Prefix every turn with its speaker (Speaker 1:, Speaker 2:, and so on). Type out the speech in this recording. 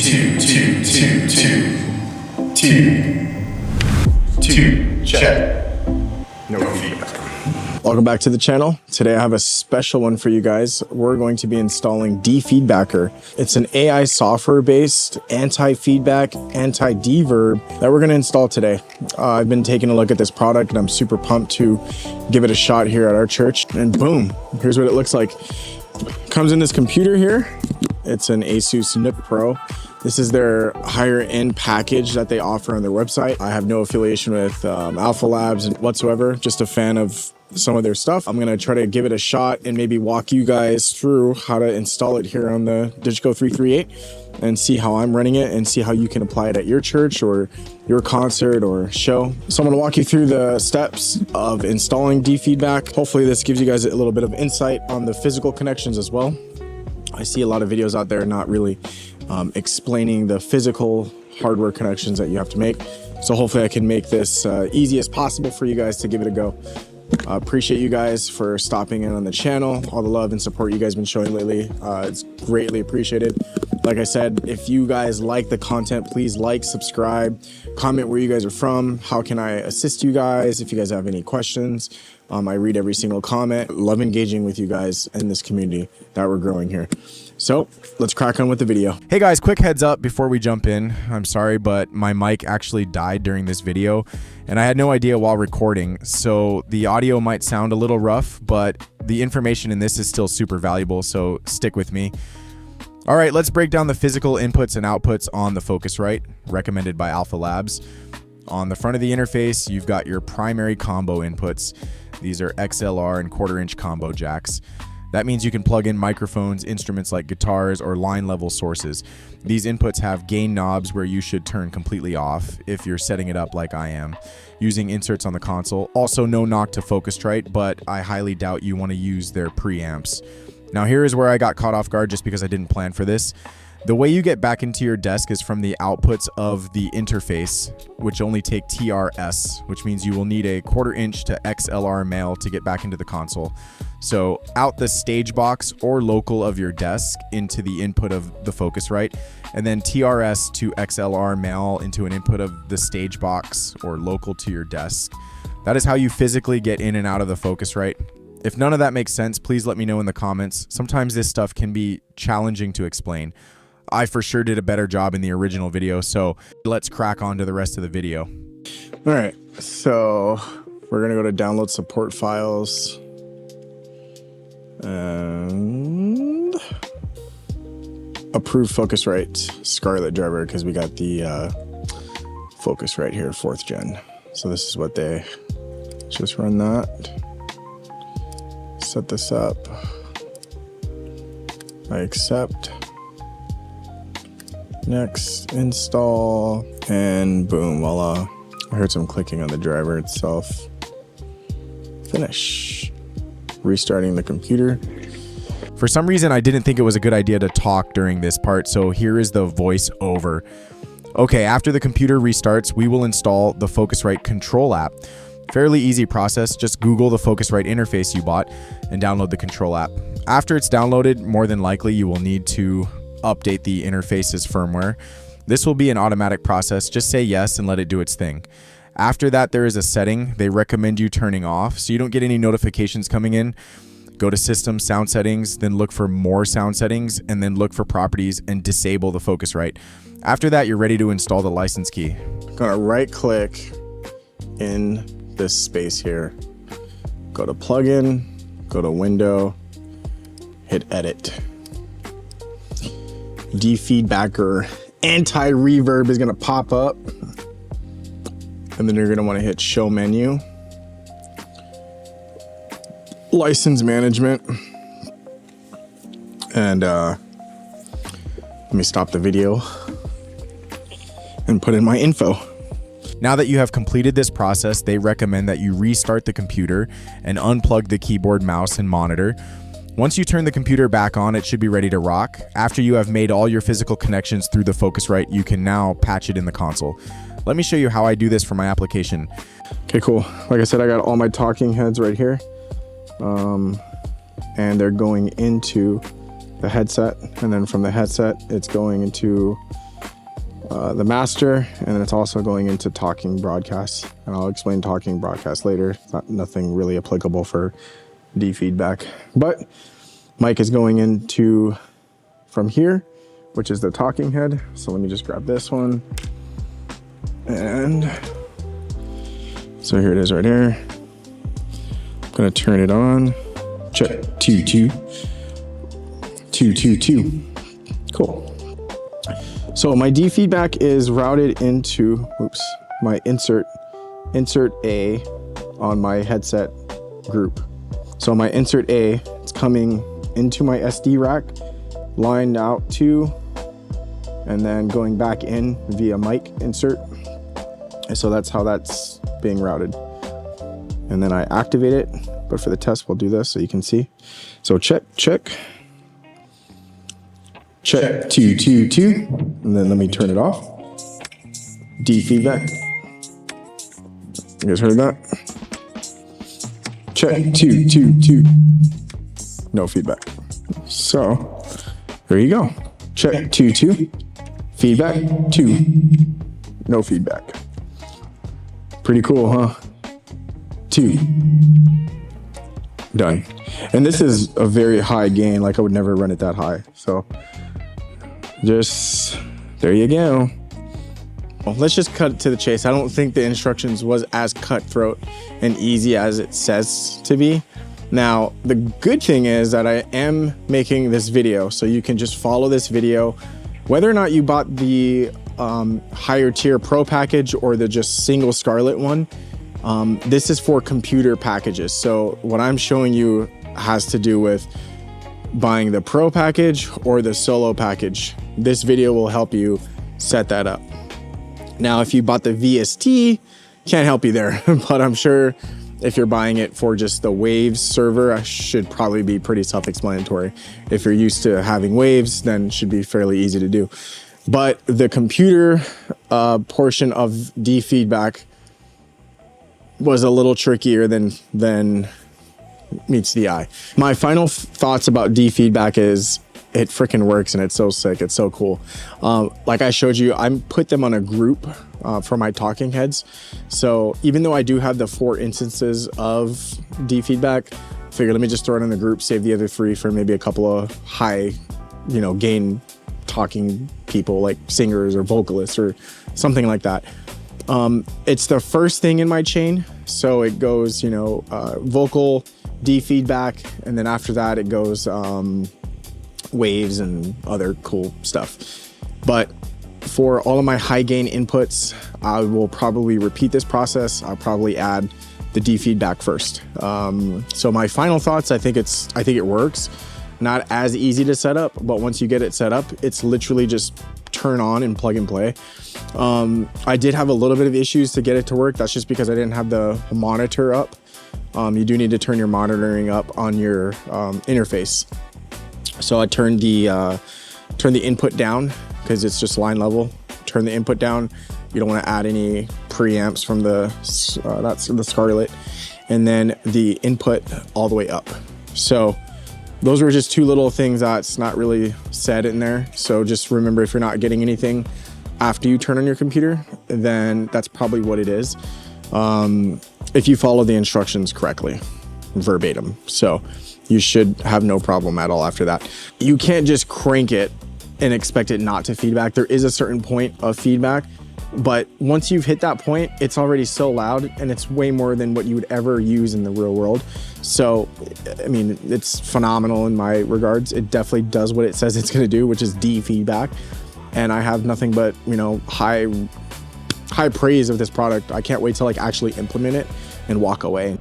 Speaker 1: Two. Check. No feedback.
Speaker 2: Welcome back to the channel. Today I have a special one for you guys. We're going to be installing Defeedbacker. It's an AI software-based anti-feedback, anti-deverb that we're going to install today. I've been taking a look at this product and I'm super pumped to give it a shot here at our church. And boom, here's what it looks like. Comes in this computer here. It's an Asus Nook Pro. This is their higher end package that they offer on their website. I have no affiliation with Alpha Labs whatsoever, just a fan of some of their stuff. I'm gonna try to give it a shot and maybe walk you guys through how to install it here on the Digico 338 and see how I'm running it and see how you can apply it at your church or your concert or show. So I'm gonna walk you through the steps of installing Defeedback. Hopefully this gives you guys a little bit of insight on the physical connections as well. I see a lot of videos out there not really explaining the physical hardware connections that you have to make. So hopefully I can make this easy as possible for you guys to give it a go. Appreciate you guys for stopping in on the channel. All the love and support you guys been showing lately. It's greatly appreciated. Like I said, if you guys like the content, please like, subscribe, comment where you guys are from. How can I assist you guys? If you guys have any questions, I read every single comment. Love engaging with you guys in this community that we're growing here. So let's crack on with the video.
Speaker 3: Hey guys, quick heads up before we jump in. I'm sorry, but my mic actually died during this video and I had no idea while recording. So the audio might sound a little rough, but the information in this is still super valuable. So stick with me. All right, let's break down the physical inputs and outputs on the Focusrite, recommended by Alpha Labs. On the front of the interface, you've got your primary combo inputs. These are XLR and 1/4-inch combo jacks. That means you can plug in microphones, instruments like guitars, or line level sources. These inputs have gain knobs where you should turn completely off if you're setting it up like I am, using inserts on the console. Also no knock to Focusrite, but I highly doubt you want to use their preamps. Now here is where I got caught off guard just because I didn't plan for this. The way you get back into your desk is from the outputs of the interface, which only take TRS, which means you will need a 1/4-inch to XLR male to get back into the console. So out the stage box or local of your desk into the input of the Focusrite, and then TRS to XLR male into an input of the stage box or local to your desk. That is how you physically get in and out of the Focusrite. If none of that makes sense, please let me know in the comments. Sometimes this stuff can be challenging to explain. I for sure did a better job in the original video, so let's crack on to the rest of the video.
Speaker 2: All right, so we're gonna go to download support files and approve Focusrite Scarlett driver because we got the Focusrite here, 4th gen. So this is what they just run that. Set this up. I accept. Next, install, and boom, voila. I heard some clicking on the driver itself. Finish. Restarting the computer.
Speaker 3: For some reason, I didn't think it was a good idea to talk during this part, so here is the voice over. Okay, after the computer restarts, we will install the Focusrite control app. Fairly easy process. Just Google the Focusrite interface you bought and download the control app. After it's downloaded, more than likely you will need to update the interface's firmware. This will be an automatic process. Just say yes and let it do its thing. After that, there is a setting they recommend you turning off so you don't get any notifications coming in. Go to System, Sound Settings, then look for More Sound Settings, and then look for Properties and disable the Focusrite. After that, you're ready to install the license key.
Speaker 2: Gonna right click in this space here. Go to Plugin, go to Window, hit Edit. Defeedbacker anti-reverb is gonna pop up, and then you're gonna want to hit Show Menu, License Management, and let me stop the video and put in my info.
Speaker 3: Now that you have completed this process, they recommend that you restart the computer and unplug the keyboard, mouse, and monitor. Once you turn the computer back on, it should be ready to rock. After you have made all your physical connections through the Focusrite, you can now patch it in the console. Let me show you how I do this for my application.
Speaker 2: Okay, cool. Like I said, I got all my talking heads right here. And they're going into the headset. And then from the headset, it's going into the master, and then it's also going into talking broadcast, and I'll explain talking broadcast later. It's nothing really applicable for Defeedback, but mic is going into from here, which is the talking head. So let me just grab this one, and so here it is right here. I'm gonna turn it on. Check 2 2 2 2 2. Cool. So my Defeedback is routed into, my insert A on my headset group. So my insert A, it's coming into my SD rack, lined out to, and then going back in via mic insert. And so that's how that's being routed. And then I activate it, but for the test, we'll do this so you can see. So check. Check 2 2 2, and then let me turn it off. Defeedback. You guys heard that? Check 2 2 2. No feedback. So there you go. Check 2 2. Feedback 2. No feedback. Pretty cool, huh? 2. Done. And this is a very high gain. Like I would never run it that high. So just there you go. Well, let's just cut to the chase. I don't think the instructions was as cutthroat and easy as it says to be. Now, the good thing is that I am making this video, so you can just follow this video. Whether or not you bought the higher tier pro package or the just single Scarlet one, this is for computer packages. So what I'm showing you has to do with buying the pro package or the solo package. This video will help you set that up. Now, if you bought the VST, can't help you there, but I'm sure if you're buying it for just the Waves server, I should probably be pretty self-explanatory. If you're used to having Waves, then it should be fairly easy to do. But the computer portion of Defeedback was a little trickier than meets the eye. My final thoughts about Defeedback is it freaking works and it's so sick. It's so cool. Like I showed you, I put them on a group for my talking heads. So even though I do have the 4 instances of Defeedback, figure let me just throw it in the group, save the other 3 for maybe a couple of high, gain talking people like singers or vocalists or something like that. It's the first thing in my chain. So it goes, vocal, Defeedback, and then after that it goes Waves and other cool stuff. But for all of my high gain inputs, I will probably repeat this process. I'll probably add the Defeedback first. So my final thoughts, I think it works. Not as easy to set up, but once you get it set up, it's literally just turn on and plug and play. I did have a little bit of issues to get it to work. That's just because I didn't have the monitor up. You do need to turn your monitoring up on your interface. So I turned the input down because it's just line level. Turn the input down. You don't want to add any preamps from that's the Scarlet, and then the input all the way up. So those were just 2 little things that's not really said in there. So just remember, if you're not getting anything after you turn on your computer, then that's probably what it is. If you follow the instructions correctly, verbatim. So you should have no problem at all after that. You can't just crank it and expect it not to feedback. There is a certain point of feedback, but once you've hit that point, it's already so loud and it's way more than what you would ever use in the real world. So, I mean, it's phenomenal in my regards. It definitely does what it says it's gonna do, which is Defeedback. And I have nothing but, high praise of this product. I can't wait to actually implement it and walk away.